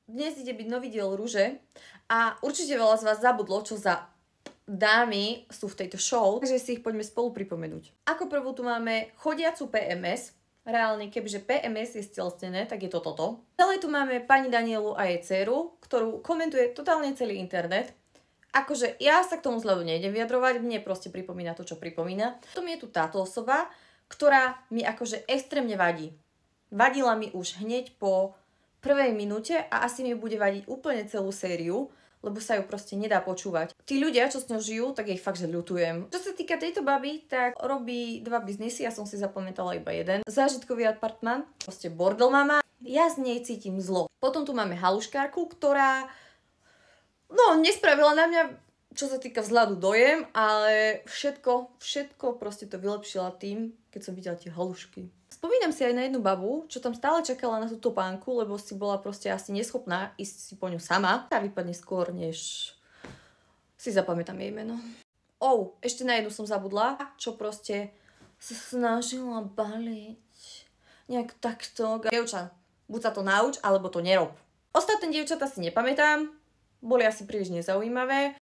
dnes ide byť nový diel Rúže a určite veľa z vás zabudlo, čo za dámy sú v tejto show, takže si ich poďme spolu pripomenúť. Ako prvú tu máme chodiacu PMS. Reálne, kebyže PMS je stelesnené, tak je to toto. Ďalej tu máme pani Danielu a jej dceru, ktorú komentuje totálne celý internet. Akože ja sa k tomu zľadu nejdem vyjadrovať, mne proste pripomína to, čo pripomína. Potom je tu táto osoba, ktorá mi akože extrémne vadí. Vadila mi už hneď po prvej minúte a asi mi bude vadiť úplne celú sériu, lebo sa ju proste nedá počúvať. Tí ľudia, čo s ňou žijú, tak ja ich fakt, že ľutujem. Čo sa týka tejto baby, tak robí 2 biznisy, ja som si zapamätala iba jeden. Zážitkový apartman, proste bordel mama. Ja z nej cítim zlo. Potom tu máme haluškárku, ktorá nespravila na mňa, čo sa týka vzhľadu, dojem, ale všetko proste to vylepšila tým, keď som videla tie halušky. Spomínam si aj na jednu babu, čo tam stále čakala na tú topánku, lebo si bola proste asi neschopná ísť si po ňu sama. Tá vypadne skôr, než si zapamätám jej meno. Ešte na jednu som zabudla, čo proste sa snažila baliť nejak takto. Dievča, buď sa to nauč, alebo to nerob. Ostatné dievčatá si nepamätám, boli asi príliš nezaujímavé.